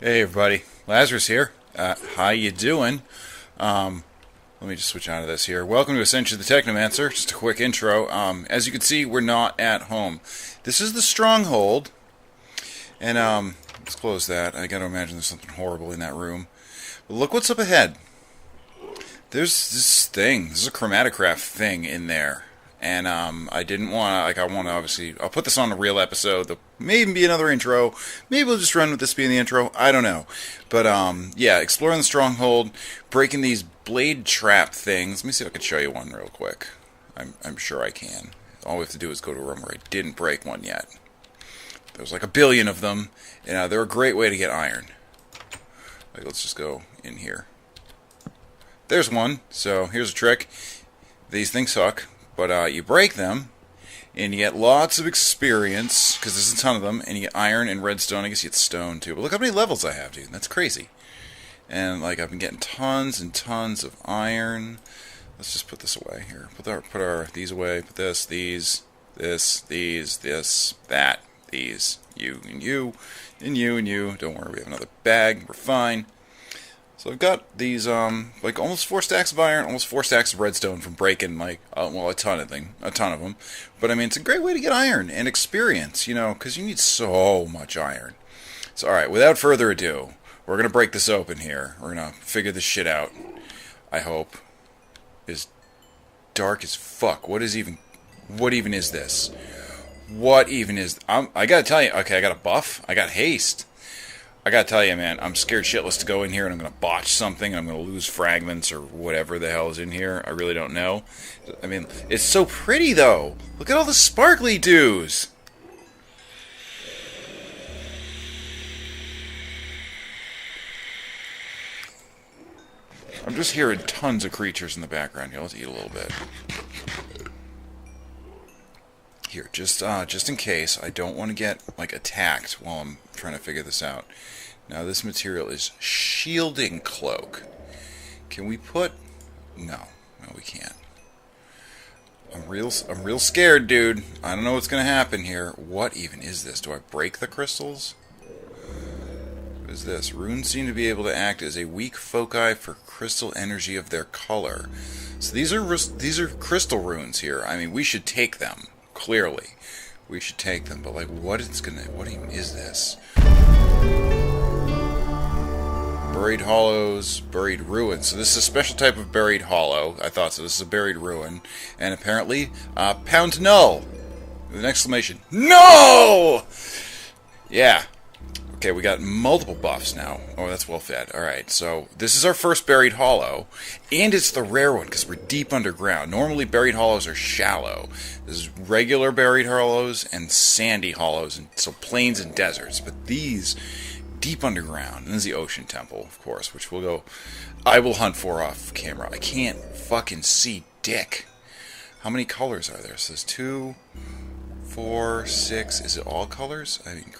Hey everybody, Lazerous here. How you doing? Let me just switch out of this here. Welcome to Ascension the Technomancer. Just a quick intro. As you can see, we're not at home. This is the stronghold, and let's close that. I gotta imagine there's something horrible in that room. But look what's up ahead. There's this thing. This is a chromatograph thing in there. And I didn't want to, I want to obviously, I'll put this on a real episode. There'll maybe be another intro. Maybe we'll just run with this being the intro. I don't know. But, yeah, exploring the stronghold, breaking these blade trap things. Let me see if I can show you one real quick. I'm sure I can. All we have to do is go to a room where I didn't break one yet. There's like a billion of them. And they're a great way to get iron. Like, let's just go in here. There's one. So, here's a trick. These things suck. But you break them, and you get lots of experience, because there's a ton of them, and you get iron and redstone. I guess you get stone, too. But look how many levels I have, dude. That's crazy. And, like, I've been getting tons and tons of iron. Let's just put this away here. Put our these away. Put this, these, this, that, these, you, and you, and you, and you. Don't worry, we have another bag. We're fine. So I've got these, like almost 4 stacks of iron, almost 4 stacks of redstone from breaking, like, well, a ton of them. But, I mean, it's a great way to get iron and experience, you know, because you need so much iron. So, alright, without further ado, we're going to break this open here. We're going to figure this shit out, I hope. It's dark as fuck. What even is this? What even is, I gotta tell you, okay, I got a buff, I got haste. I gotta tell you, man, I'm scared shitless to go in here and I'm gonna botch something. I'm gonna lose fragments or whatever the hell is in here. I really don't know. I mean, it's so pretty though. Look at all the sparkly dews. I'm just hearing tons of creatures in the background here. Let's eat a little bit. Here, just in case, I don't want to get, like, attacked while I'm trying to figure this out. Now, this material is shielding cloak. Can we put... No, we can't. I'm real scared, dude. I don't know what's going to happen here. What even is this? Do I break the crystals? What is this? Runes seem to be able to act as a weak foci for crystal energy of their color. So these are crystal runes here. I mean, we should take them. Clearly, we should take them, but like, what even is this? Buried hollows, buried ruins. So this is a special type of buried hollow. I thought so. This is a buried ruin, and apparently, pound null with an exclamation. No! Yeah. Okay, we got multiple buffs now. Oh, that's well fed. Alright, so this is our first buried hollow, and it's the rare one because we're deep underground. Normally, buried hollows are shallow. This is regular buried hollows and sandy hollows, and so plains and deserts. But these, deep underground. And there's the ocean temple, of course, which we'll go... I will hunt for off camera. I can't fucking see dick. How many colors are there? So there's 2, 4, 6... Is it all colors? I mean,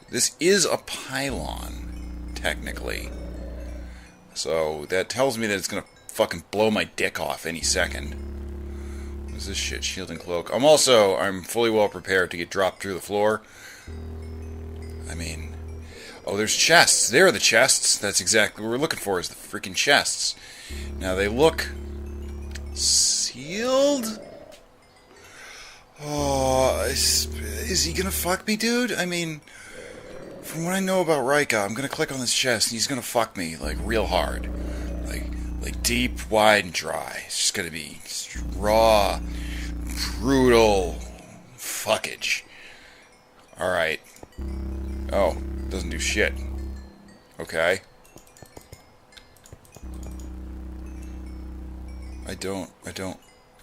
This is a pylon, technically. So that tells me that it's gonna fucking blow my dick off any second. What is this shit? Shielding cloak. I'm fully well prepared to get dropped through the floor. I mean... Oh, there's chests. There are the chests. That's exactly what we're looking for, is the freaking chests. Now, they look... sealed? Oh, is he gonna fuck me, dude? I mean... From what I know about Rika, I'm gonna click on this chest and he's gonna fuck me, like, real hard. Like deep, wide, and dry. It's just gonna be raw, brutal fuckage. Alright. Oh, doesn't do shit. Okay. I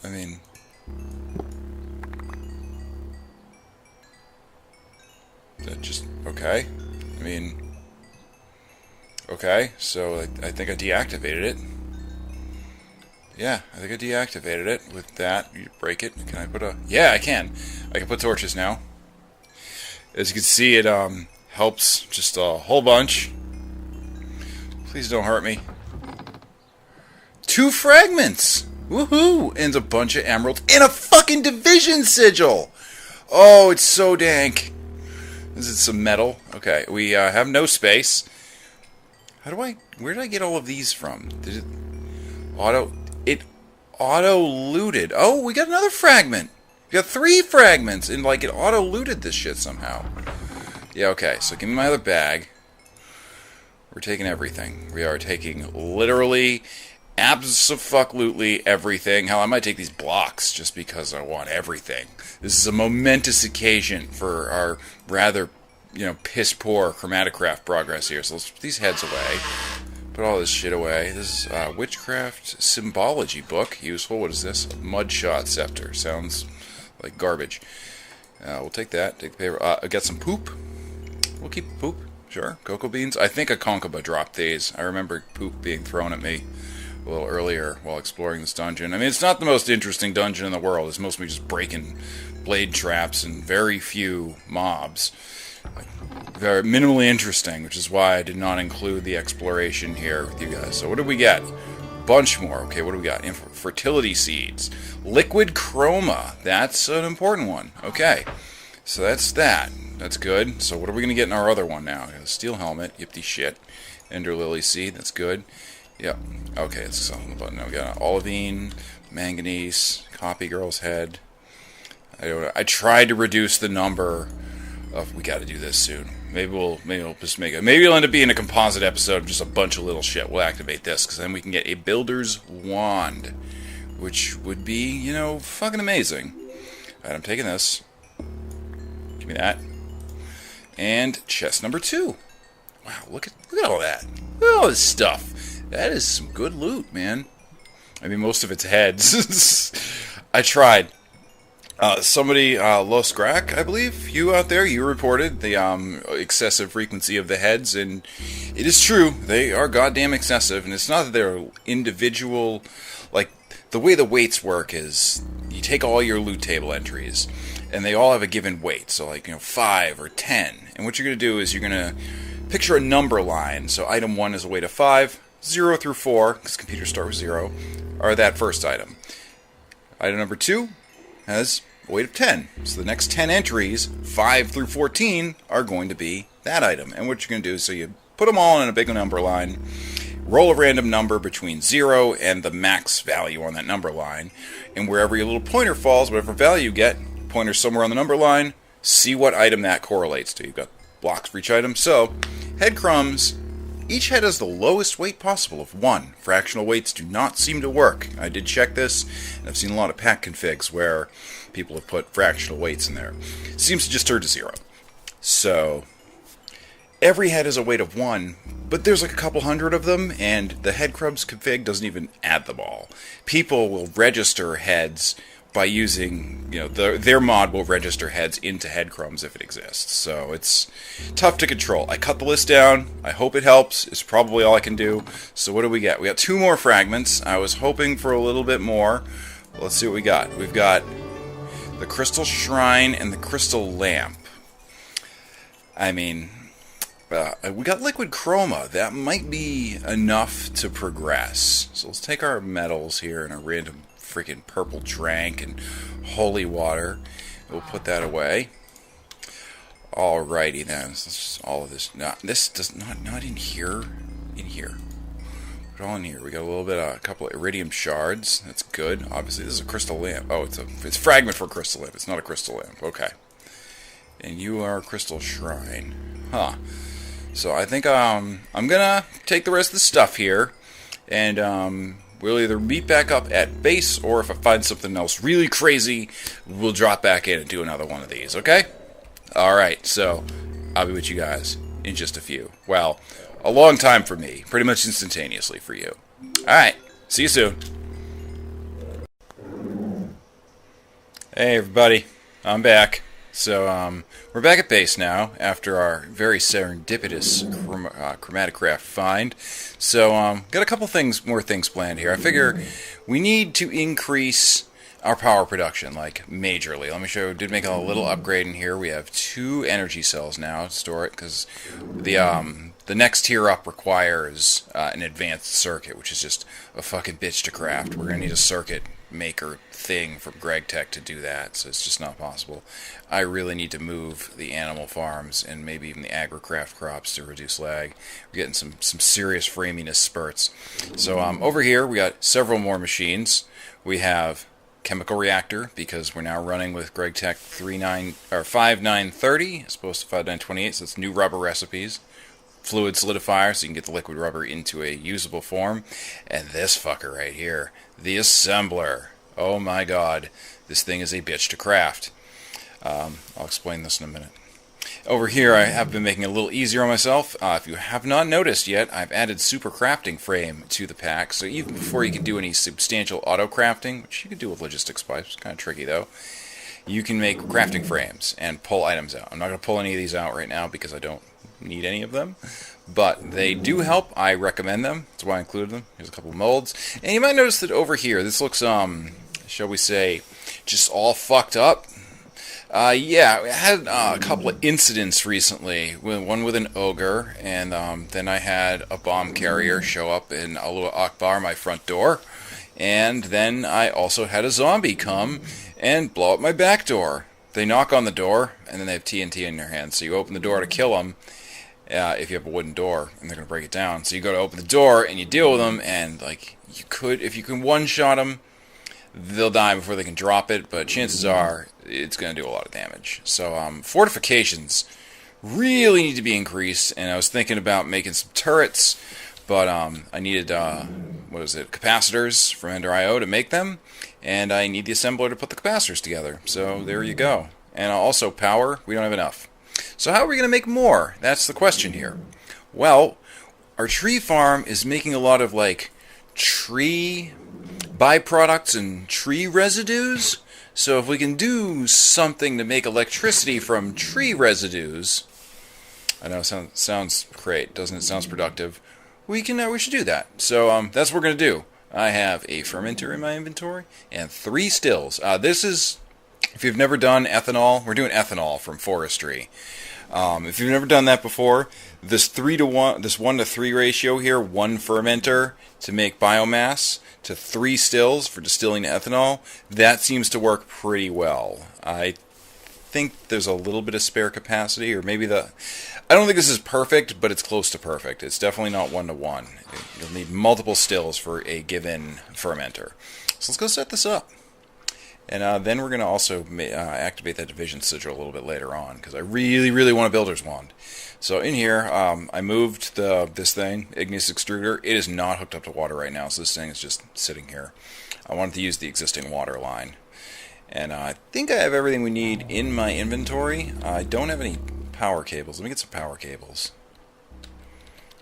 mean... That just... Okay. I mean... Okay, so I think I deactivated it. Yeah, I think I deactivated it. With that, you break it. Can I put a... Yeah, I can. I can put torches now. As you can see, it helps just a whole bunch. Please don't hurt me. 2 fragments! Woohoo! And a bunch of emeralds. And a fucking division sigil! Oh, it's so dank. Is it some metal? Okay, we have no space. Where did I get all of these from? It auto-looted. Oh, we got another fragment. We got 3 fragments, and like it auto-looted this shit somehow. Yeah, okay, so give me my other bag. We're taking everything. We are taking literally, abso-fuck-lutely everything. Hell, I might take these blocks just because I want everything. This is a momentous occasion for our rather, piss-poor chromatograph progress here. So let's put these heads away. Put all this shit away. This is Witchcraft Symbology book. Useful. What is this? Mudshot Scepter. Sounds like garbage. We'll take that. Take the paper. I got some poop. We'll keep poop. Sure. Cocoa beans. I think a Conkoba dropped these. I remember poop being thrown at me a little earlier while exploring this dungeon. I mean, it's not the most interesting dungeon in the world. It's mostly just breaking blade traps and very few mobs. Very minimally interesting, which is why I did not include the exploration here with you guys. So what did we get? Bunch more. Okay, what do we got? Fertility seeds. Liquid chroma. That's an important one. Okay, so that's that. That's good. So what are we going to get in our other one now? A steel helmet. Yippty shit. Ender lily seed. That's good. Yep. Okay, it's on the button. Now we got olivine, manganese, copy girl's head. I tried to reduce the number of. We got to do this soon. Maybe we'll just make it. Maybe it'll end up being a composite episode of just a bunch of little shit. We'll activate this because then we can get a builder's wand, which would be, fucking amazing. All right, I'm taking this. Give me that. And chest number 2. Wow, look at all that. Look at all this stuff. That is some good loot, man. I mean, most of it's heads. I tried. Somebody, Los Grack, I believe, you out there, you reported the excessive frequency of the heads, and it is true, they are goddamn excessive, and it's not that they're individual, like, the way the weights work is, you take all your loot table entries, and they all have a given weight, so like, 5 or 10, and what you're going to do is you're going to picture a number line, so item 1 is a weight of 5, 0 through 4, because computers start with 0, are that first item. Item number 2 has a weight of 10. So the next 10 entries, 5 through 14, are going to be that item. And what you're going to do is, so you put them all in a big number line, roll a random number between 0 and the max value on that number line, and wherever your little pointer falls, whatever value you get, pointer somewhere on the number line, see what item that correlates to. You've got blocks for each item. So, head crumbs, each head has the lowest weight possible of 1. Fractional weights do not seem to work. I did check this, and I've seen a lot of pack configs where people have put fractional weights in there. It seems to just turn to 0. So, every head has a weight of 1, but there's like a couple hundred of them, and the head crumbs config doesn't even add them all. People will register heads by using, their mod will register heads into head crumbs if it exists. So it's tough to control. I cut the list down. I hope it helps. It's probably all I can do. So what do we get? We got 2 more fragments. I was hoping for a little bit more. Let's see what we got. We've got the crystal shrine and the crystal lamp. I mean, we got liquid chroma. That might be enough to progress. So let's take our metals here and a random freaking purple drank and holy water. We'll put that away. Alrighty then. So just all of this. No, this does not in here. In here. Put it all in here. We got a little bit of a couple of iridium shards. That's good. Obviously, this is a crystal lamp. Oh, it's fragment for a crystal lamp. It's not a crystal lamp. Okay. And you are a crystal shrine. Huh. So I think I'm gonna take the rest of the stuff here, and we'll either meet back up at base, or if I find something else really crazy, we'll drop back in and do another one of these, okay? Alright, so I'll be with you guys in just a few. Well, a long time for me, pretty much instantaneously for you. Alright, see you soon. Hey everybody, I'm back. So, we're back at base now, after our very serendipitous chromatograph find. So, got a couple more things planned here. I figure we need to increase our power production, like, majorly. Let me show you, did make a little upgrade in here. We have 2 energy cells now to store it, because the next tier up requires an advanced circuit, which is just a fucking bitch to craft. We're going to need a circuit maker thing from Greg Tech to do that, so it's just not possible. I really need to move the animal farms and maybe even the agricraft crops to reduce lag. We're getting some serious framiness spurts. So over here we got several more machines. We have chemical reactor, because we're now running with Greg Tech 5930 as opposed to 5928, so it's new rubber recipes. Fluid solidifier, so you can get the liquid rubber into a usable form. And this fucker right here, the assembler. Oh my god, this thing is a bitch to craft. I'll explain this in a minute. Over here I have been making it a little easier on myself. If you have not noticed yet, I've added super crafting frame to the pack, so even before you can do any substantial auto crafting, which you can do with logistics pipes, kind of tricky though, you can make crafting frames and pull items out. I'm not going to pull any of these out right now because I don't need any of them, but they do help. I recommend them. That's why I included them. Here's a couple of molds, and you might notice that over here this looks shall we say, just all fucked up. Yeah, I had a couple of incidents recently, one with an ogre, and then I had a bomb carrier show up in Allahu Akbar, my front door, and then I also had a zombie come and blow up my back door. They knock on the door, and then they have TNT in their hands, so you open the door to kill them. If you have a wooden door, and they're going to break it down. So you go to open the door, and you deal with them, and like if you can one-shot them, they'll die before they can drop it, but chances are it's going to do a lot of damage. So fortifications really need to be increased, and I was thinking about making some turrets, but I needed, capacitors from Ender.io to make them, and I need the assembler to put the capacitors together. So there you go. And also power, we don't have enough. So how are we going to make more? That's the question here. Well, our tree farm is making a lot of like tree byproducts and tree residues. So if we can do something to make electricity from tree residues, I know it sounds great, doesn't it? Sounds productive. We should do that. So that's what we're going to do. I have a fermenter in my inventory and 3 stills. This is, if you've never done ethanol, we're doing ethanol from forestry. If you've never done that before, this 1 to 3 ratio here, 1 fermenter to make biomass to 3 stills for distilling ethanol, that seems to work pretty well. I think there's a little bit of spare capacity, or maybe I don't think this is perfect, but it's close to perfect. It's definitely not 1 to 1. You'll need multiple stills for a given fermenter. So let's go set this up. And then we're going to also activate that division sigil a little bit later on, because I really, really want a builder's wand. So in here, I moved this thing, igneous extruder. It is not hooked up to water right now, so this thing is just sitting here. I wanted to use the existing water line. And I think I have everything we need in my inventory. I don't have any power cables. Let me get some power cables.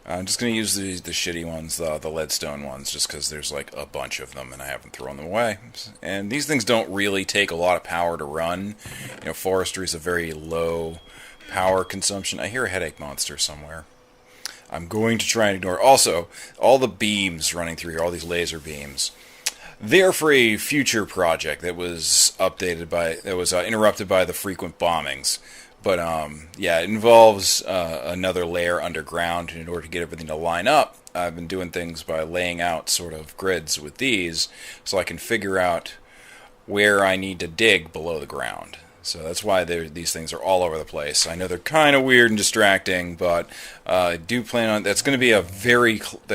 I'm just going to use the shitty ones, the leadstone ones, just because there's like a bunch of them and I haven't thrown them away. And these things don't really take a lot of power to run. You know, forestry is a very low power consumption. I hear a headache monster somewhere. I'm going to try and ignore it. Also, all the beams running through here, all these laser beams, they're for a future project that was interrupted by the frequent bombings. But, yeah, it involves another layer underground, and in order to get everything to line up, I've been doing things by laying out sort of grids with these, so I can figure out where I need to dig below the ground. So that's why these things are all over the place. I know they're kind of weird and distracting, but I do plan on, that's going to be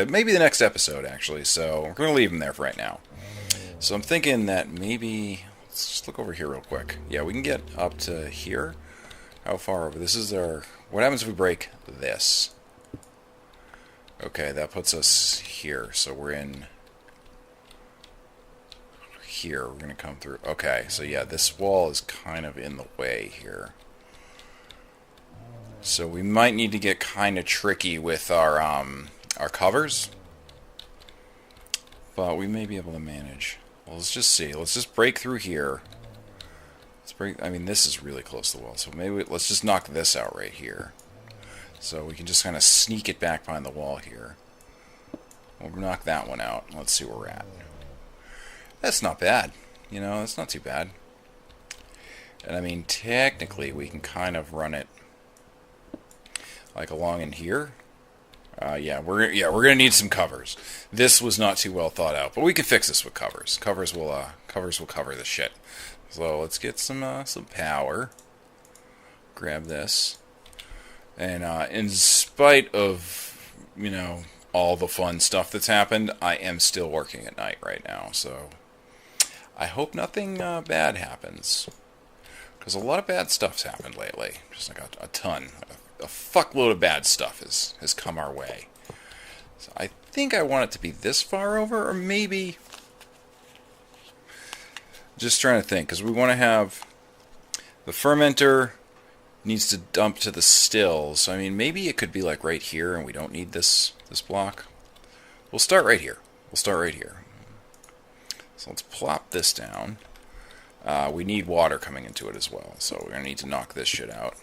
maybe the next episode, actually, so we're going to leave them there for right now. So I'm thinking that maybe, let's just look over here real quick. Yeah, we can get up to here. How far over? This is what happens if we break this? Okay, that puts us here. So we're in here. We're going to come through. Okay, so yeah, this wall is kind of in the way here. So we might need to get kind of tricky with our covers. But we may be able to manage. Well, let's just see. Let's just break through here. I mean, this is really close to the wall, so maybe let's just knock this out right here. So we can just kind of sneak it back behind the wall here. We'll knock that one out. Let's see where we're at. That's not bad. You know, that's not too bad. And I mean, technically, we can kind of run it like along in here. Yeah, we're gonna need some covers. This was not too well thought out, but we can fix this with covers. Covers will cover this shit. So let's get some power. Grab this, and in spite of all the fun stuff that's happened, I am still working at night right now. So I hope nothing bad happens, because a lot of bad stuff's happened lately. Just like a ton. A fuckload of bad stuff has come our way. So I think I want it to be this far over, or maybe... Just trying to think, because we want to have... The fermenter needs to dump to the stills. So, I mean, maybe it could be like right here, and we don't need this block. We'll start right here. So let's plop this down. We need water coming into it as well, so we're going to need to knock this shit out.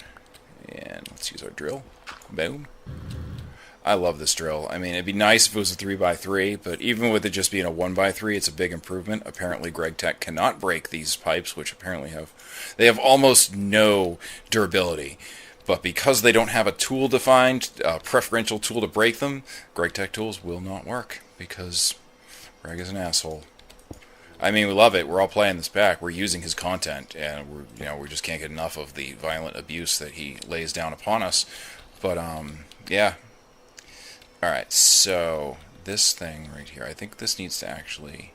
And let's use our drill. Boom. I love this drill. I mean, it'd be nice if it was a 3x3, but even with it just being a 1x3, it's a big improvement. Apparently, Greg Tech cannot break these pipes, which apparently have almost no durability. But because they don't have a tool defined, a preferential tool to break them, Greg Tech tools will not work, because Greg is an asshole. I mean, we love it. We're all playing this back. We're using his content, and we just can't get enough of the violent abuse that he lays down upon us. But yeah. All right. So this thing right here, I think this needs to actually.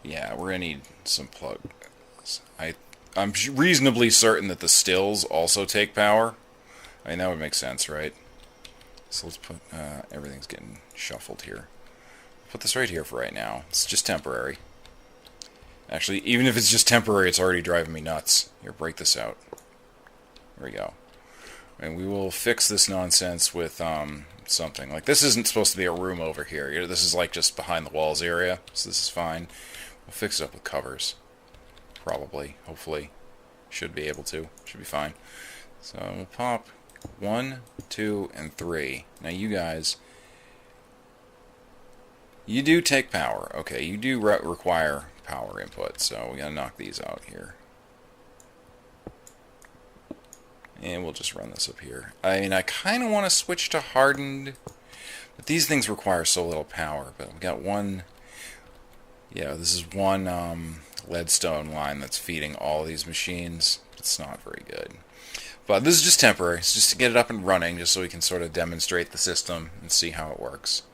Yeah, we're gonna need some plugs. I'm reasonably certain that the stills also take power. I mean, that would make sense, right? So let's put everything's getting shuffled here. Put this right here for right now. It's just temporary. Actually, even if it's just temporary, it's already driving me nuts. Here, break this out. There we go. And we will fix this nonsense with something. Like, this isn't supposed to be a room over here. This is like just behind the walls area, so this is fine. We'll fix it up with covers. Probably. Hopefully. Should be able to. Should be fine. So we'll pop 1, 2, and 3. Now you guys... You do take power. Okay, you do require power input, so we gotta knock these out here. And we'll just run this up here. I mean, I kind of want to switch to hardened, but these things require so little power. But we got one... Yeah, this is one leadstone line that's feeding all these machines. It's not very good. But this is just temporary. It's just to get it up and running, just so we can sort of demonstrate the system and see how it works.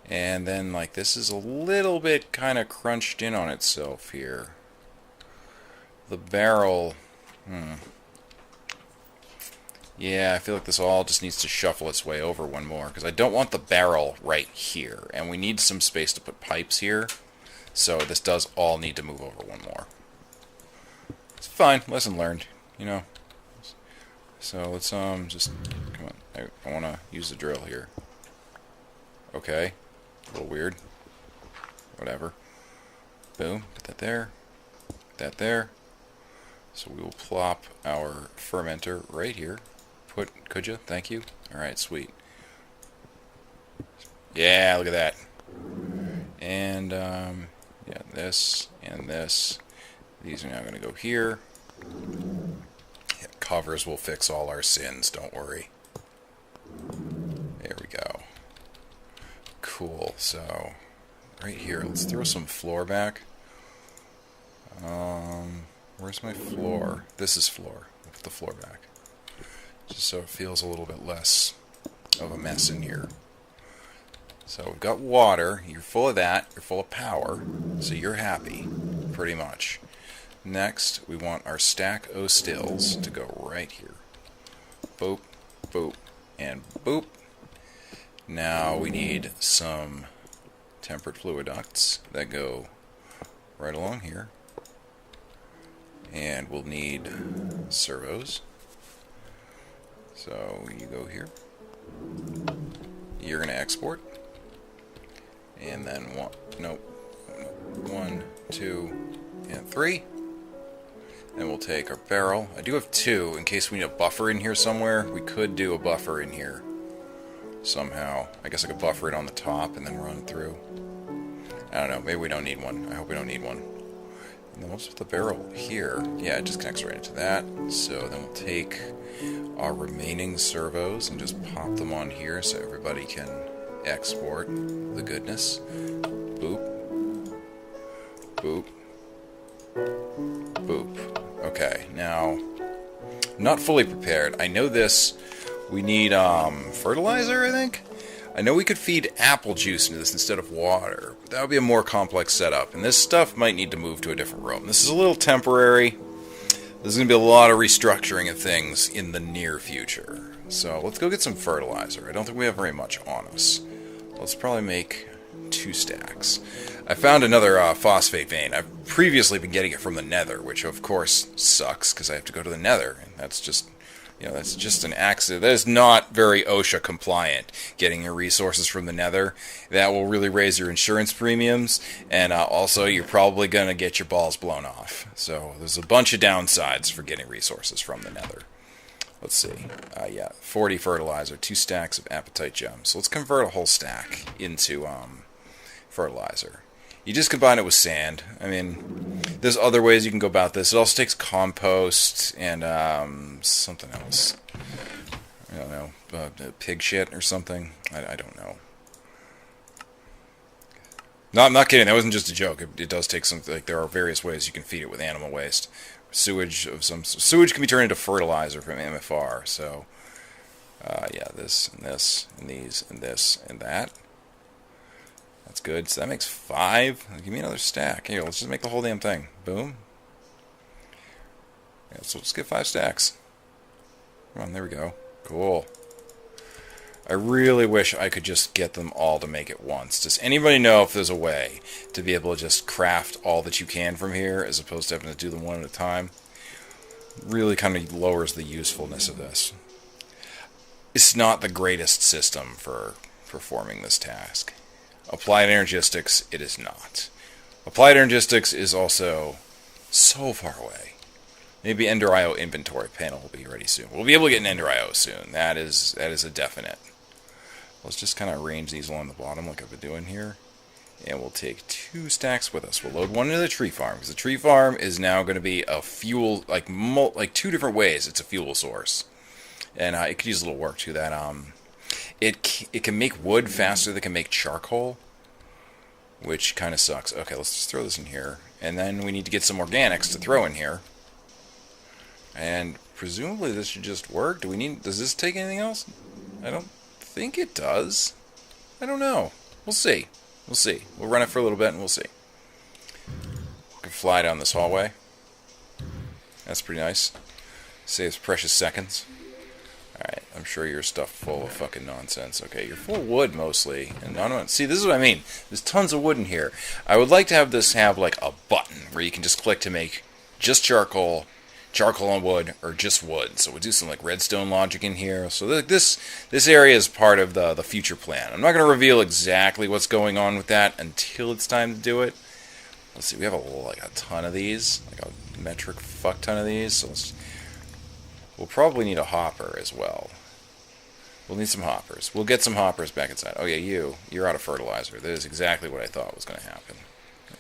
And then, like, this is a little bit kind of crunched in on itself here. The barrel... Yeah, I feel like this all just needs to shuffle its way over one more, because I don't want the barrel right here. And we need some space to put pipes here. So this does all need to move over one more. It's fine. Lesson learned, So let's, just... Come on. I want to use the drill here. Okay. A little weird. Whatever. Boom. Put that there. Put that there. So we will plop our fermenter right here. Could you? Thank you. Alright, sweet. Yeah, look at that. And, yeah, this and this. These are now going to go here. Yeah, covers will fix all our sins, don't worry. There we go. Cool, so right here, let's throw some floor back. Where's my floor? This is floor. We'll put the floor back. Just so it feels a little bit less of a mess in here. So we've got water. You're full of that. You're full of power. So you're happy, pretty much. Next, we want our stack O stills to go right here. Boop, boop, and boop. Now we need some tempered fluid ducts that go right along here. And we'll need servos. So you go here. You're going to export. And then 1, 2, and 3. And we'll take our barrel. I do have 2 in case we need a buffer in here somewhere. We could do a buffer in here somehow. I guess I could buffer it on the top and then run through. I don't know. Maybe we don't need one. I hope we don't need one. then we'll just put the barrel here. Yeah, it just connects right into that. So then we'll take our remaining servos and just pop them on here so everybody can export the goodness. Boop. Boop. Boop. Okay, now, I'm not fully prepared. I know this, we need fertilizer, I think? I know we could feed apple juice into this instead of water, but that would be a more complex setup, and this stuff might need to move to a different room. This is a little temporary. There's going to be a lot of restructuring of things in the near future. So let's go get some fertilizer. I don't think we have very much on us. Let's probably make 2 stacks. I found another phosphate vein. I've previously been getting it from the nether, which of course sucks because I have to go to the nether, and that's just... that's just an accident. That is not very OSHA compliant, getting your resources from the nether. That will really raise your insurance premiums, and also you're probably going to get your balls blown off. So there's a bunch of downsides for getting resources from the nether. Let's see. 40 fertilizer, 2 stacks of apatite gems. So let's convert a whole stack into fertilizer. You just combine it with sand. I mean, there's other ways you can go about this. It also takes compost and something else. I don't know, pig shit or something. I don't know. No, I'm not kidding. That wasn't just a joke. It does take some. Like, there are various ways you can feed it with animal waste. Sewage can be turned into fertilizer from MFR. So, yeah, this and this and these and this and that. That's good. So that makes 5. Give me another stack. Here, let's just make the whole damn thing. Boom. Yeah, so let's get 5 stacks. Come on, there we go. Cool. I really wish I could just get them all to make it once. Does anybody know if there's a way to be able to just craft all that you can from here as opposed to having to do them one at a time? Really kind of lowers the usefulness of this. It's not the greatest system for performing this task. Applied Energistics, it is not. Applied Energistics is also so far away. Maybe Ender IO inventory panel will be ready soon. We'll be able to get an Ender IO soon. That is a definite. Let's just kind of arrange these along the bottom like I've been doing here. And we'll take 2 stacks with us. We'll load one into the tree farm, because the tree farm is now going to be a fuel, like 2 different ways it's a fuel source. And it could use a little work to that. It can make wood faster than it can make charcoal, which kind of sucks. Okay, let's just throw this in here. And then we need to get some organics to throw in here. And presumably this should just work. Does this take anything else? I don't think it does. I don't know. We'll see. We'll see. We'll run it for a little bit and we'll see. We can fly down this hallway. That's pretty nice. Saves precious seconds. Alright, I'm sure your stuff full of fucking nonsense. Okay, you're full of wood mostly. And see, this is what I mean. There's tons of wood in here. I would like to have this have like a button where you can just click to make just charcoal on wood, or just wood. So we'll do some like redstone logic in here. So this area is part of the future plan. I'm not going to reveal exactly what's going on with that until it's time to do it. Let's see, we have a ton of these, like a metric fuck ton of these. So we'll probably need a hopper as well. We'll need some hoppers. We'll get some hoppers back inside. Oh yeah, you're out of fertilizer. That is exactly what I thought was going to happen.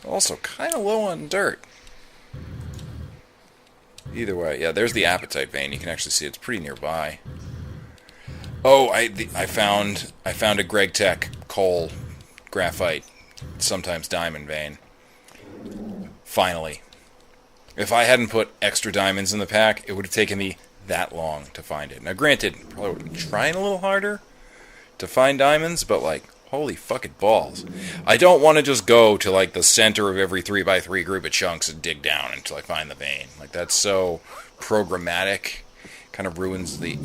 Also, kind of low on dirt. Either way, yeah, there's the apatite vein. You can actually see it's pretty nearby. Oh, I found a Greg Tech coal, graphite, sometimes diamond vein. Finally. If I hadn't put extra diamonds in the pack, it would have taken me that long to find it. Now, granted, probably would have been trying a little harder to find diamonds, but like, holy fucking balls. I don't want to just go to like the center of every 3x3 group of chunks and dig down until I find the vein. Like, that's so programmatic. Kind of ruins the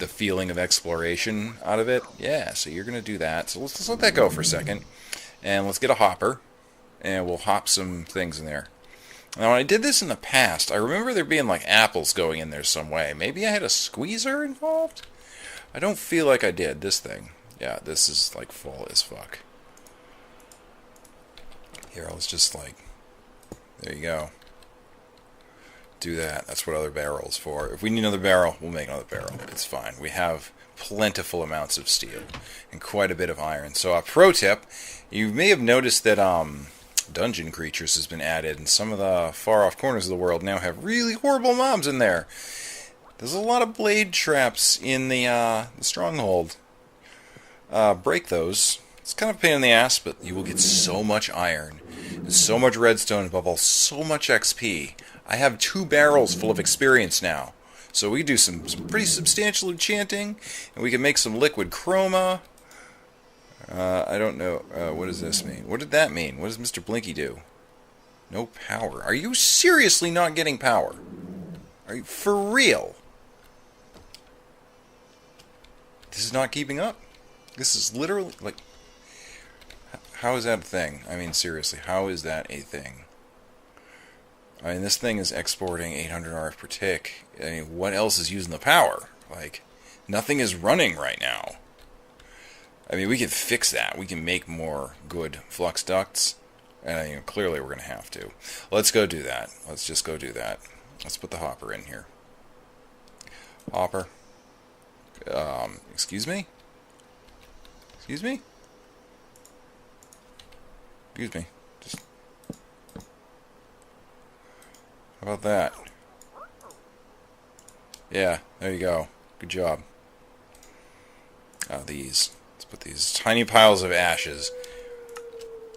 feeling of exploration out of it. Yeah, so you're going to do that. So let's let that go for a second. And let's get a hopper. And we'll hop some things in there. Now, when I did this in the past, I remember there being like apples going in there some way. Maybe I had a squeezer involved? I don't feel like I did. This thing. Yeah, this is like full as fuck. Here, let's just like... There you go. Do that. That's what other barrel's for. If we need another barrel, we'll make another barrel. It's fine. We have plentiful amounts of steel and quite a bit of iron. So, pro tip, you may have noticed that dungeon creatures has been added, and some of the far-off corners of the world now have really horrible mobs in there. There's a lot of blade traps in the stronghold. Break those. It's kind of a pain in the ass, but you will get so much iron, and so much redstone, above all, so much XP. I have 2 barrels full of experience now. So we can do some pretty substantial enchanting, and we can make some liquid chroma. I don't know. What does this mean? What did that mean? What does Mr. Blinky do? No power. Are you seriously not getting power? Are you for real? This is not keeping up. This is literally, like... How is that a thing? I mean, seriously, how is that a thing? I mean, this thing is exporting 800 RF per tick. I mean, what else is using the power? Like, nothing is running right now. I mean, we can fix that. We can make more good flux ducts. And I mean, clearly we're going to have to. Let's go do that. Let's just go do that. Let's put the hopper in here. Hopper. Excuse me? Excuse me? Excuse me. Just... How about that? Yeah, there you go. Good job. These. Let's put these tiny piles of ashes.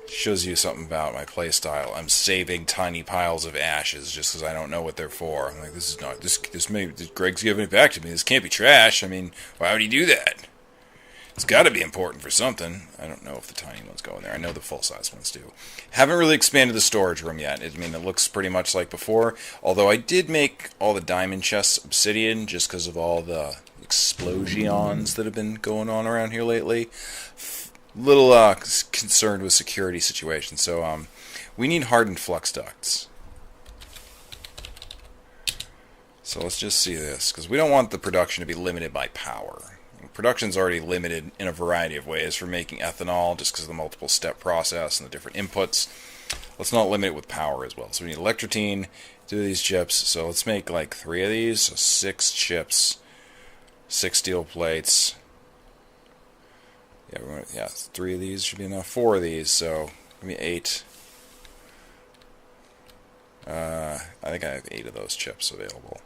Shows you something about my playstyle. I'm saving tiny piles of ashes just because I don't know what they're for. I'm like, this is not... Greg's giving it back to me. This can't be trash. I mean, why would he do that? It's got to be important for something. I don't know if the tiny ones go in there. I know the full-size ones do. Haven't really expanded the storage room yet. I mean, it looks pretty much like before. Although I did make all the diamond chests obsidian just because of all the explosions that have been going on around here lately. Little concerned with security situation. So we need hardened flux ducts. So let's just see this, because we don't want the production to be limited by power. Production's already limited in a variety of ways for making ethanol, just because of the multiple step process and the different inputs. Let's not limit it with power as well. So we need electrotine, 2 of these chips. So let's make like 3 of these, so 6 chips, 6 steel plates. Yeah, 3 of these should be enough. 4 of these, so give me 8. I think I have 8 of those chips available.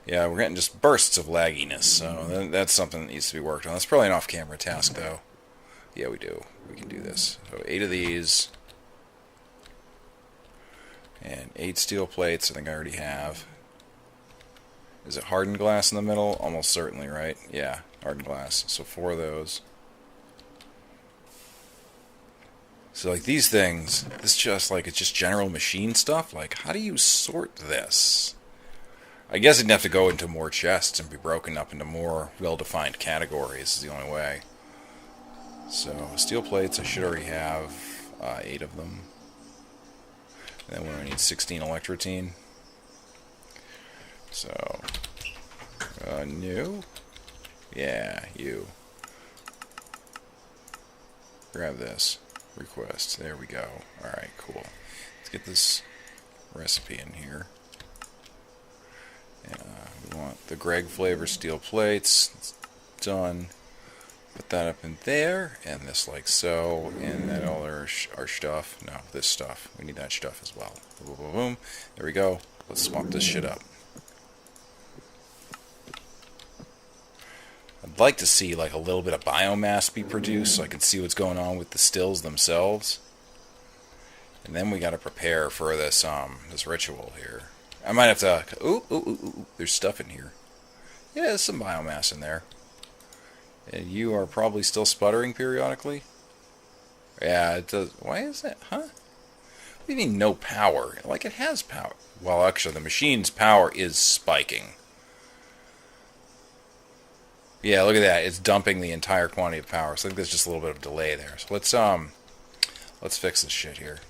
Yeah, we're getting just bursts of lagginess, so that's something that needs to be worked on. That's probably an off-camera task, though. Yeah, we do. We can do this. So 8 of these. And 8 steel plates, I think I already have. Is it hardened glass in the middle? Almost certainly, right? Yeah, hardened glass. So 4 of those. So, like, these things, this just, like, it's just general machine stuff. Like, how do you sort this? I guess it'd have to go into more chests and be broken up into more well-defined categories is the only way. So, steel plates, I should already have 8 of them. And then we need 16 electrotine. So, new? Yeah, you. Grab this. Request. There we go. Alright, cool. Let's get this recipe in here. We want the Greg flavor steel plates. It's done. Put that up in there, and this like so, and then all our stuff. No, this stuff. We need that stuff as well. Boom, boom, boom. There we go. Let's swap this shit up. I'd like to see like a little bit of biomass be produced so I can see what's going on with the stills themselves. And then we got to prepare for this this ritual here. I might have to... Ooh, there's stuff in here. Yeah, there's some biomass in there. And you are probably still sputtering periodically? Yeah, it does. Why is that? Huh? What do you mean no power? Like, it has power. Well, actually, the machine's power is spiking. Yeah, look at that. It's dumping the entire quantity of power. So I think there's just a little bit of delay there. So let's fix this shit here.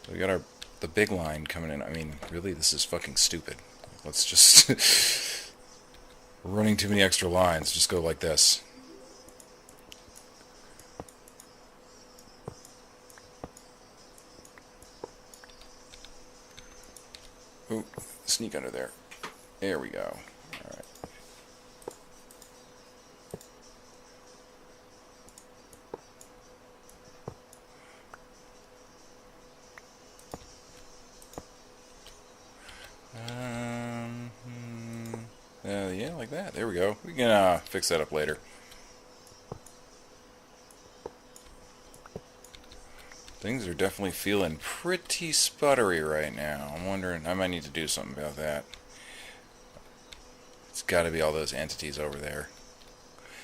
So we got the big line coming in. I mean, really, this is fucking stupid. Let's just... We're running too many extra lines. Just go like this. Ooh, sneak under there. There we go. Alright. yeah, like that. There we go. We can fix that up later. Things are definitely feeling pretty sputtery right now. I'm wondering, I might need to do something about that. It's got to be all those entities over there.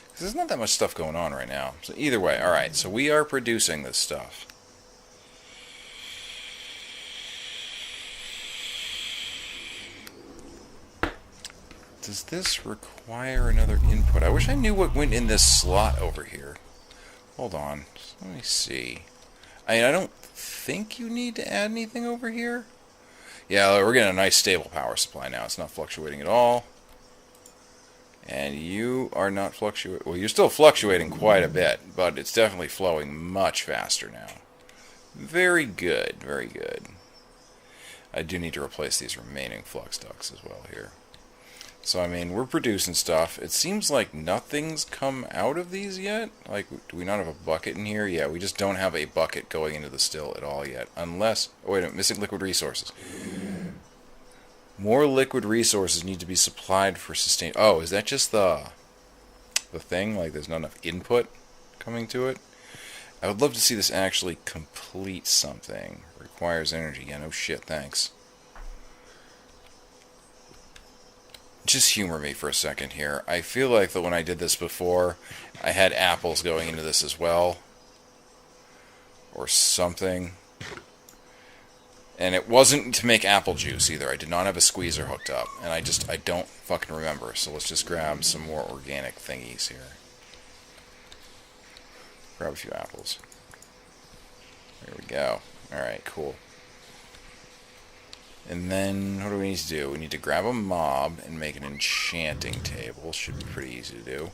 Because there's not that much stuff going on right now. So either way, alright, so we are producing this stuff. Does this require another input? I wish I knew what went in this slot over here. Hold on. Let me see. I don't think you need to add anything over here. Yeah, we're getting a nice stable power supply now. It's not fluctuating at all. And you are not fluctuating. Well, you're still fluctuating quite a bit, but it's definitely flowing much faster now. Very good, very good. I do need to replace these remaining flux ducts as well here. So, I mean, we're producing stuff. It seems like nothing's come out of these yet. Like, do we not have a bucket in here? Yeah, we just don't have a bucket going into the still at all yet. Unless... Oh, wait a minute. Missing liquid resources. More liquid resources need to be supplied for sustain... Oh, is that just the thing? Like, there's not enough input coming to it? I would love to see this actually complete something. Requires energy. Yeah, no shit, thanks. Just humor me for a second here. I feel like that when I did this before, I had apples going into this as well. Or something. And it wasn't to make apple juice either. I did not have a squeezer hooked up. And I don't fucking remember. So let's just grab some more organic thingies here. Grab a few apples. There we go. Alright, cool. And then, what do we need to do? We need to grab a mob and make an enchanting table. Should be pretty easy to do.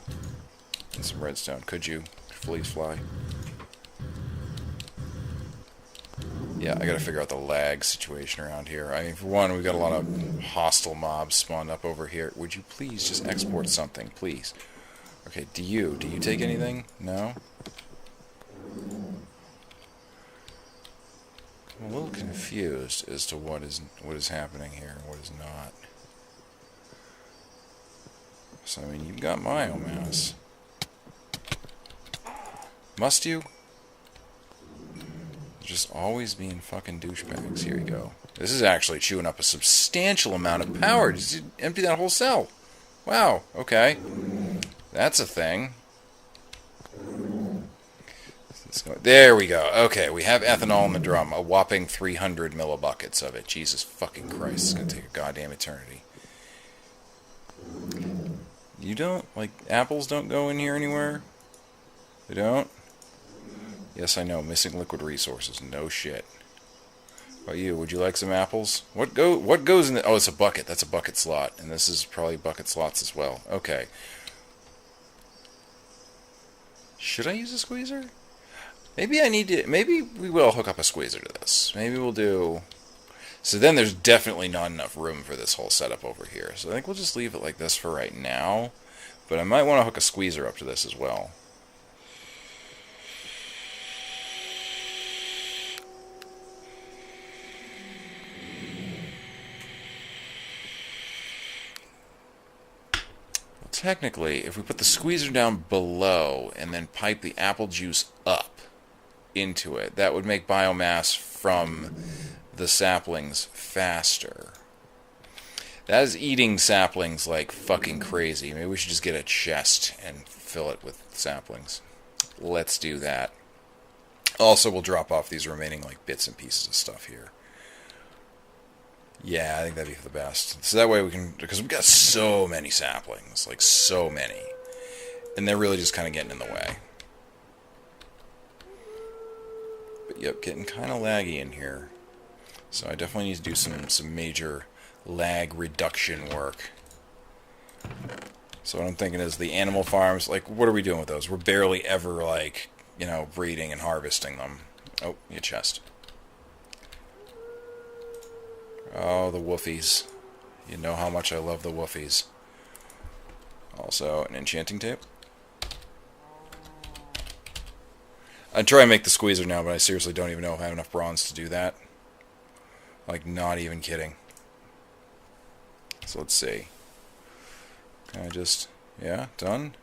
And some redstone. Could you? Fleas fly? Yeah, I gotta figure out the lag situation around here. I mean, for one, we've got a lot of hostile mobs spawned up over here. Would you please just export something, please? Okay, do you take anything? No? I'm a little confused as to what is happening here and what is not. So, I mean, you've got biomass. Must you? Just always being fucking douchebags. Here you go. This is actually chewing up a substantial amount of power. Just you empty that whole cell. Wow, okay. That's a thing. There we go. Okay, we have ethanol in the drum. A whopping 300 millibuckets of it. Jesus fucking Christ. It's going to take a goddamn eternity. You don't? Like, apples don't go in here anywhere? They don't? Yes, I know. Missing liquid resources. No shit. How about you? Would you like some apples? What goes in the... Oh, it's a bucket. That's a bucket slot. And this is probably bucket slots as well. Okay. Should I use a squeezer? Maybe I need to... Maybe we will hook up a squeezer to this. Maybe we'll do... So then there's definitely not enough room for this whole setup over here. So I think we'll just leave it like this for right now. But I might want to hook a squeezer up to this as well. Technically, if we put the squeezer down below and then pipe the apple juice up into it, that would make biomass from the saplings faster. That is eating saplings like fucking crazy. Maybe we should just get a chest and fill it with saplings. Let's do that. Also, we'll drop off these remaining like bits and pieces of stuff here. Yeah, I think that'd be for the best. So that way we can... Because we've got so many saplings. Like, so many. And they're really just kind of getting in the way. But, yep, getting kind of laggy in here. So I definitely need to do some major lag reduction work. So what I'm thinking is the animal farms... Like, what are we doing with those? We're barely ever, like, you know, breeding and harvesting them. Oh, your chest. Oh, the woofies. You know how much I love the woofies. Also, an enchanting tape. I'd try and make the squeezer now, but I seriously don't even know if I have enough bronze to do that. Like, not even kidding. So let's see. Can I just... Yeah, done?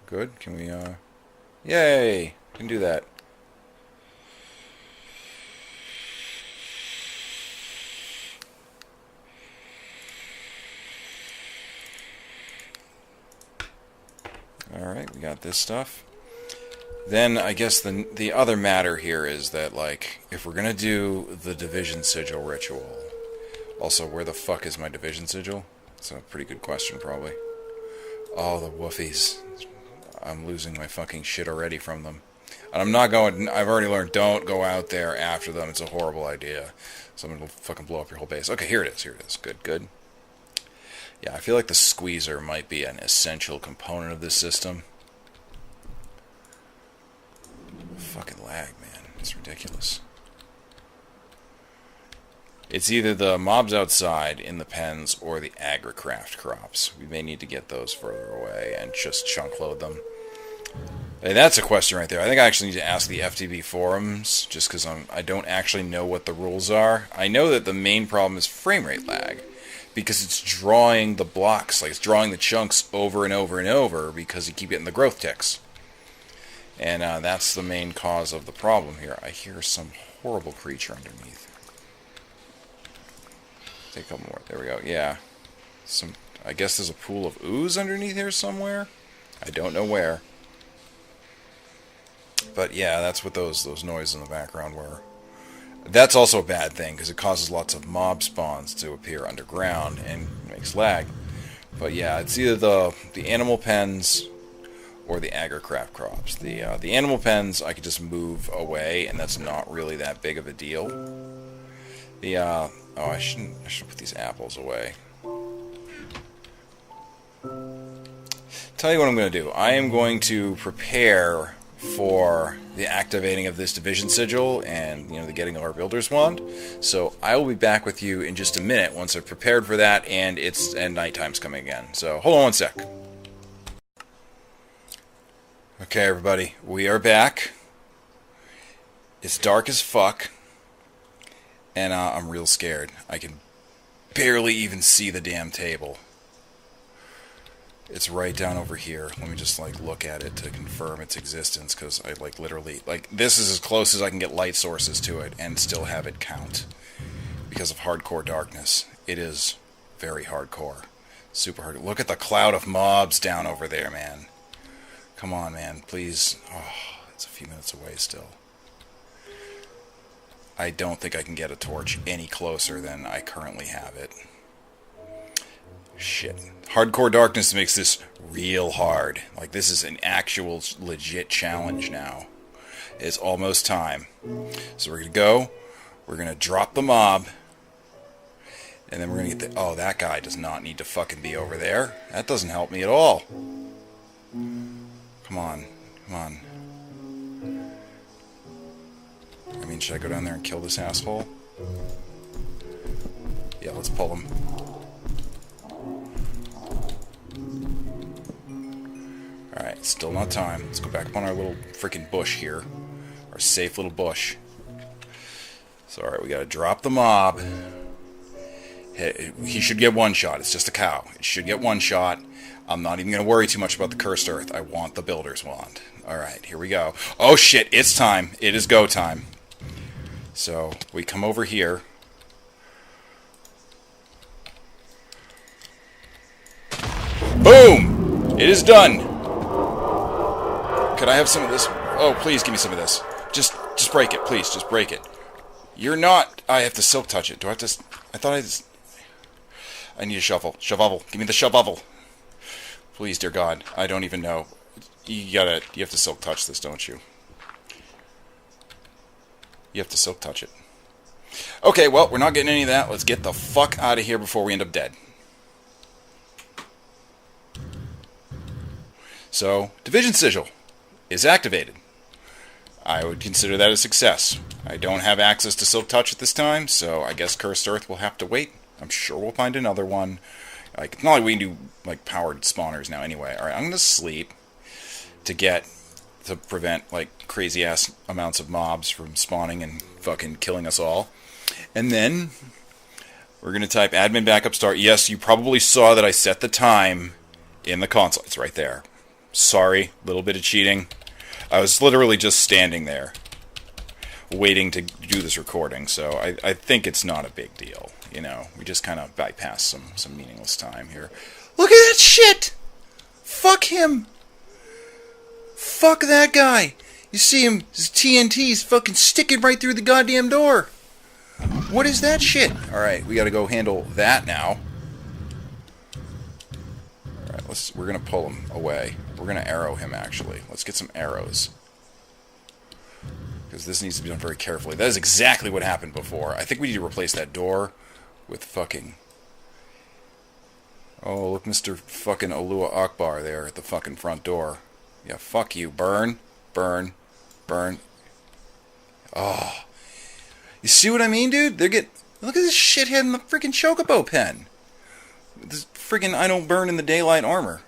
Good. Can we, Yay! Can do that. Alright, we got this stuff. Then, I guess the other matter here is that, like, if we're gonna do the Division Sigil ritual... Also, where the fuck is my Division Sigil? That's a pretty good question, probably. Oh, the woofies. I'm losing my fucking shit already from them. And I'm not going... I've already learned, don't go out there after them. It's a horrible idea. Someone will fucking blow up your whole base. Okay, here it is, here it is. Good, good. Yeah, I feel like the squeezer might be an essential component of this system. Fucking lag, man. It's ridiculous. It's either the mobs outside in the pens or the agricraft crops. We may need to get those further away and just chunk load them. Hey, that's a question right there. I think I actually need to ask the FTB forums, just because I don't actually know what the rules are. I know that the main problem is frame rate lag, because it's drawing the blocks, like it's drawing the chunks over and over and over, because you keep getting the growth ticks. And that's the main cause of the problem here. I hear some horrible creature underneath. Take a couple more. There we go. Yeah. I guess there's a pool of ooze underneath here somewhere. I don't know where. But yeah, that's what those noises in the background were. That's also a bad thing, because it causes lots of mob spawns to appear underground and makes lag. But yeah, it's either the animal pens or the agricraft crops. The animal pens I could just move away, and that's not really that big of a deal. Oh, I should put these apples away. Tell you what I'm going to do. I am going to prepare for the activating of this Division Sigil and, the getting of our Builder's Wand. So I will be back with you in just a minute once I've prepared for that and nighttime's coming again. So hold on one sec. Okay, everybody, we are back. It's dark as fuck, and I'm real scared. I can barely even see the damn table. It's right down over here. Let me just look at it to confirm its existence, because I literally this is as close as I can get light sources to it and still have it count because of hardcore darkness. It is very hardcore, super hard. Look at the cloud of mobs down over there, man. Come on, man, please. Oh, it's a few minutes away still. I don't think I can get a torch any closer than I currently have it. Shit. Hardcore darkness makes this real hard. This is an actual legit challenge now. It's almost time. So we're going to go. We're going to drop the mob. And then we're going to get the... Oh, that guy does not need to fucking be over there. That doesn't help me at all. Come on. Come on. I mean, should I go down there and kill this asshole? Yeah, let's pull him. Alright, still not time. Let's go back up on our little freaking bush here. Our safe little bush. So, alright, we gotta drop the mob. He should get one shot. It's just a cow. It should get one shot. I'm not even gonna worry too much about the cursed earth. I want the Builder's Wand. Alright, here we go. Oh shit, it's time. It is go time. So, we come over here. Boom! It is done! Could I have some of this? Oh, please give me some of this. Just break it, please. Just break it. You're not... I have to silk touch it. Do I have to... I thought I just... I need a shovel. Shovel. Give me the shovel. Please, dear God. I don't even know. You have to silk touch this, don't you? You have to silk touch it. Okay, well, we're not getting any of that. Let's get the fuck out of here before we end up dead. So, Division Sigil is activated. I would consider that a success. I don't have access to Silk Touch at this time, so I guess Cursed Earth will have to wait. I'm sure we'll find another one. It's not like we can do powered spawners now anyway. Alright, I'm gonna sleep to prevent crazy ass amounts of mobs from spawning and fucking killing us all. And then we're gonna type admin backup start. Yes, you probably saw that I set the time in the console. It's right there. Sorry, little bit of cheating. I was literally just standing there waiting to do this recording, so I think it's not a big deal. You know, we just kind of bypass some meaningless time here. Look at that shit! Fuck him! Fuck that guy! You see him, his TNT's fucking sticking right through the goddamn door! What is that shit? Alright, we gotta go handle that now. Alright, we're gonna pull him away. We're gonna arrow him, actually. Let's get some arrows. Because this needs to be done very carefully. That is exactly what happened before. I think we need to replace that door with fucking... Oh, look, Mr. fucking Alua Akbar there at the fucking front door. Yeah, fuck you. Burn. Burn. Burn. Oh. You see what I mean, dude? They're getting... Look at this shithead in the freaking chocobo pen. This freaking I don't burn in the daylight armor.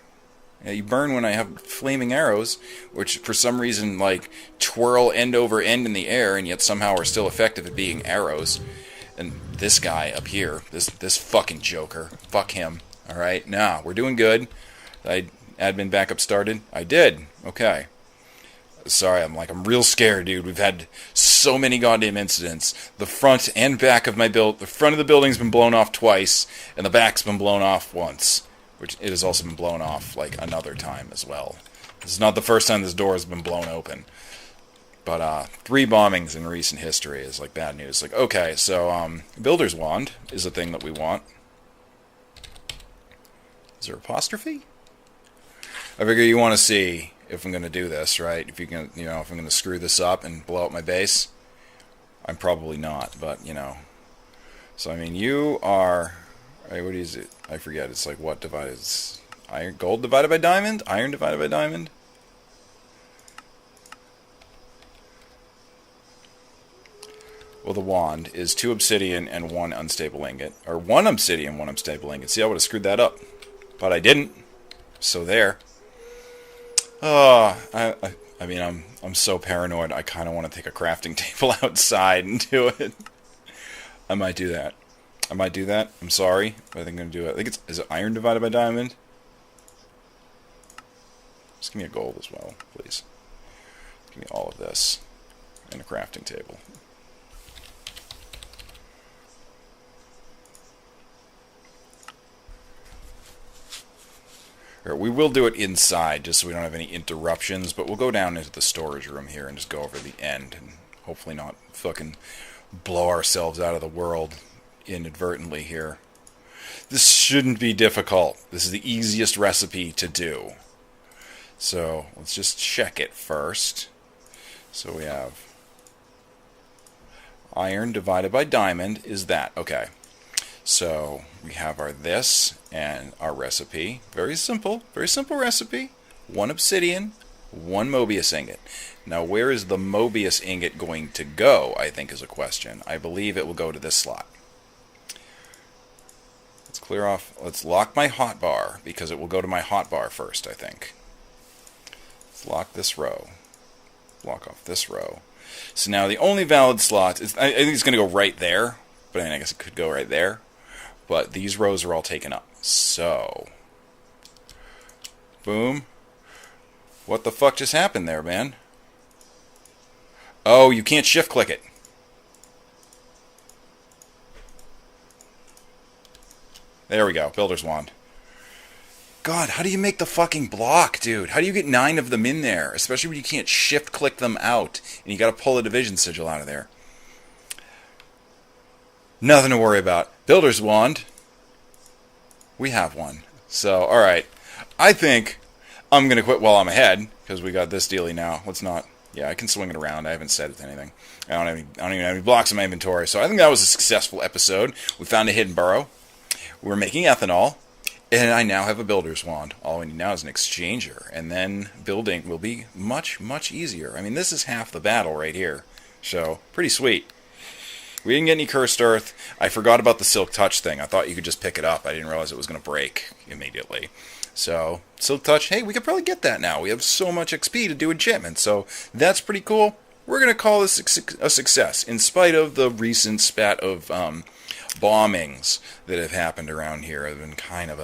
Yeah, you burn when I have flaming arrows, which for some reason, like, twirl end over end in the air, and yet somehow are still effective at being arrows. And this guy up here, this fucking joker, fuck him. Alright, nah, we're doing good. Admin backup started? I did. Okay. Sorry, I'm real scared, dude. We've had so many goddamn incidents. The front and back of my the front of the building's been blown off twice, and the back's been blown off once. Which it has also been blown off, like, another time as well. This is not the first time this door has been blown open. But, 3 bombings in recent history is, like, bad news. Like, okay, so, Builder's Wand is a thing that we want. Is there apostrophe? I figure you want to see if I'm going to do this, right? If you can, you know, if I'm going to screw this up and blow up my base. I'm probably not, but, you know. So, I mean, you are... What is it? I forget. It's like what divided? Iron, gold divided by diamond? Iron divided by diamond? Well, the wand is 2 obsidian and 1 unstable ingot. Or 1 obsidian, 1 unstable ingot. See, I would have screwed that up. But I didn't. So there. I mean, I'm so paranoid. I kind of want to take a crafting table outside and do it. I might do that. I might do that. I'm sorry, but I think I'm going to do it. I think is it iron divided by diamond? Just give me a gold as well, please. Give me all of this. And a crafting table. We will do it inside, just so we don't have any interruptions, but we'll go down into the storage room here and just go over the end, and hopefully not fucking blow ourselves out of the world inadvertently here. This shouldn't be difficult. This is the easiest recipe to do. So, let's just check it first. So we have iron divided by diamond is that. Okay. So, we have our this and our recipe. Very simple recipe. 1 obsidian, 1 Mobius ingot. Now, where is the Mobius ingot going to go, I think is a question. I believe it will go to this slot. Let's clear off, let's lock my hotbar, because it will go to my hotbar first, I think. Let's lock this row. Block off this row. So now the only valid slot is, I think it's going to go right there, but I guess it could go right there. But these rows are all taken up. So, boom. What the fuck just happened there, man? Oh, you can't shift click it. There we go, Builder's Wand. God, how do you make the fucking block, dude? How do you get 9 of them in there? Especially when you can't shift click them out. And you gotta pull a division sigil out of there. Nothing to worry about. Builder's Wand. We have one. So, alright. I think I'm gonna quit while I'm ahead, because we got this dealie now. Let's not... Yeah, I can swing it around. I haven't said anything. I don't even have any blocks in my inventory. So I think that was a successful episode. We found a hidden burrow. We're making ethanol. And I now have a builder's wand. All we need now is an exchanger. And then building will be much, much easier. I mean, this is half the battle right here. So, pretty sweet. We didn't get any cursed earth. I forgot about the silk touch thing. I thought you could just pick it up. I didn't realize it was going to break immediately. So, silk touch, hey, we could probably get that now. We have so much XP to do enchantment. So, that's pretty cool. We're going to call this a success, in spite of the recent spat of bombings that have happened around here have been kind of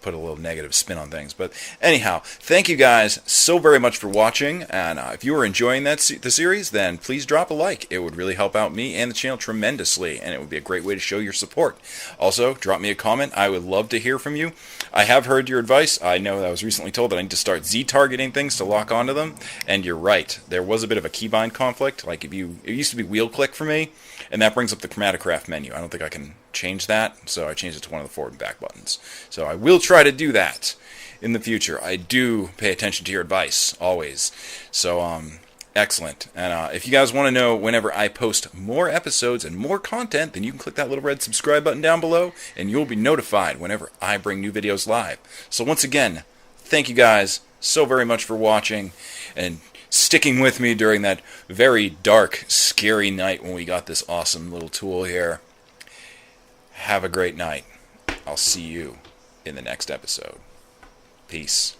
put a little negative spin on things. But anyhow, thank you guys so very much for watching, and if you are enjoying the series, then please drop a like. It would really help out me and the channel tremendously, and it would be a great way to show your support. Also, drop me a comment. I would love to hear from you. I have heard your advice. I know that I was recently told that I need to start Z-targeting things to lock onto them, and you're right. There was a bit of a keybind conflict. Like it used to be wheel click for me, and that brings up the Chromatograph menu. I don't think I can change that, so I changed it to one of the forward and back buttons. So I will try to do that in the future. I do pay attention to your advice, always. So, excellent. And if you guys want to know whenever I post more episodes and more content, then you can click that little red subscribe button down below, and you'll be notified whenever I bring new videos live. So once again, thank you guys so very much for watching, and sticking with me during that very dark, scary night when we got this awesome little tool here. Have a great night. I'll see you in the next episode. Peace.